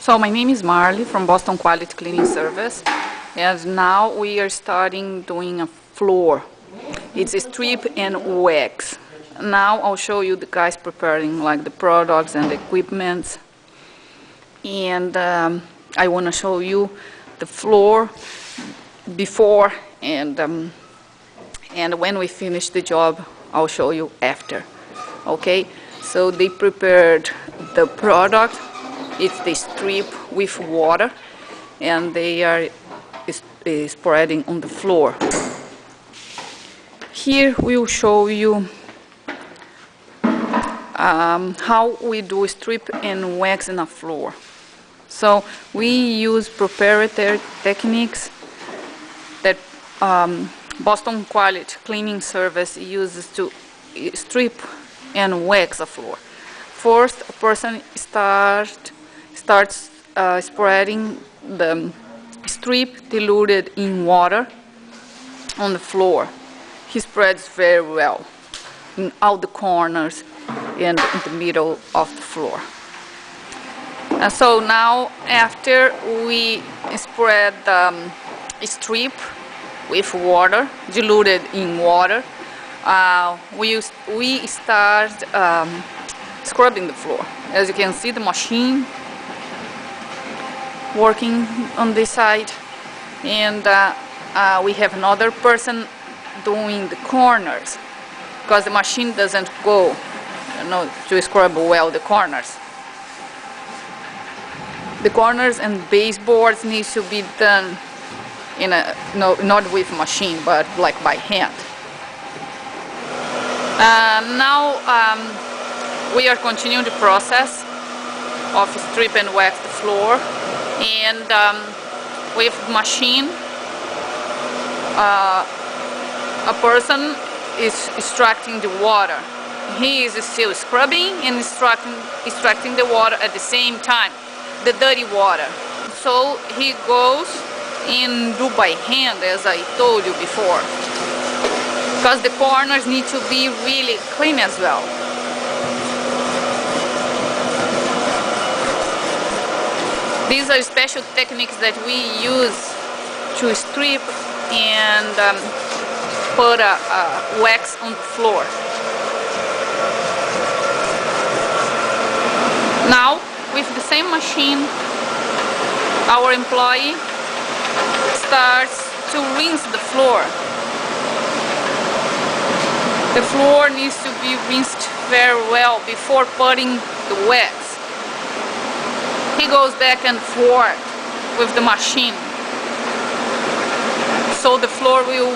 So my name is Marley from Boston Quality Cleaning Service, and now we are starting doing a floor. It's a strip and wax. Now I'll show you the guys preparing like the products and the equipment, and I want to show you the floor before and when we finish the job I'll show you after. Okay, so they prepared the product. It's the strip with water, and they are spreading on the floor. Here we'll show you how we do strip and wax in a floor. So we use proprietary techniques that Boston Quality Cleaning Service uses to strip and wax a floor. First, a person starts spreading the strip diluted in water on the floor. He spreads very well in all the corners and in the middle of the floor. So now, after we spread the strip with water, diluted in water, we start scrubbing the floor. As you can see, the machine working on this side, and we have another person doing the corners because the machine doesn't go, to scrub well the corners. The corners and baseboards need to be done not with machine, but like by hand. Now we are continuing the process of strip and wax the floor, and with machine, a person is extracting the water. He is still scrubbing and extracting the water at the same time, the dirty water. So he goes and do by hand, as I told you before, because the corners need to be really clean as well. These are special techniques that we use to strip and put a wax on the floor. Now, with the same machine, our employee starts to rinse the floor. The floor needs to be rinsed very well before putting the wax. He goes back and forth with the machine, so the floor will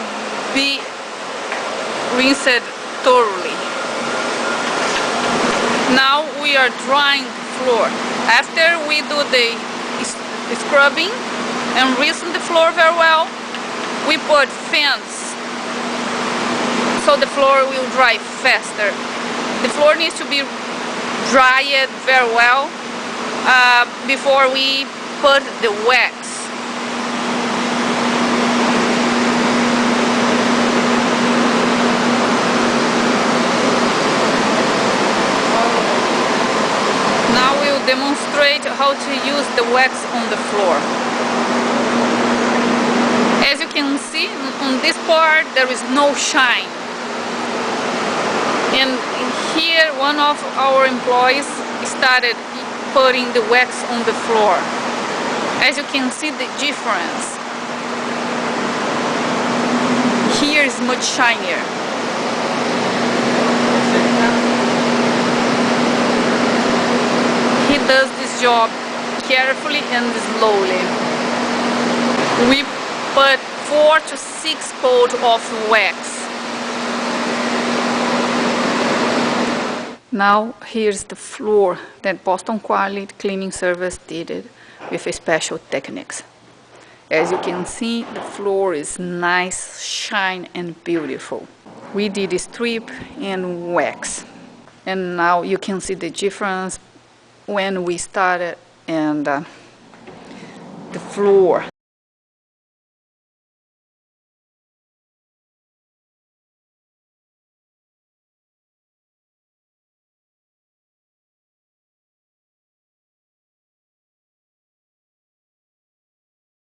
be rinsed thoroughly. Now we are drying the floor. After we do the scrubbing and rinsing the floor very well, we put fans so the floor will dry faster. The floor needs to be dried very well before we put the wax. Now we'll demonstrate how to use the wax on the floor. As you can see, on this part there is no shine. And here one of our employees started putting the wax on the floor. As you can see the difference. Here is much shinier. He does this job carefully and slowly. We put 4 to 6 coats of wax. Now here's the floor that Boston Quality Cleaning Service did it with special techniques. As you can see, the floor is nice, shine and beautiful. We did strip and wax. And now you can see the difference when we started and the floor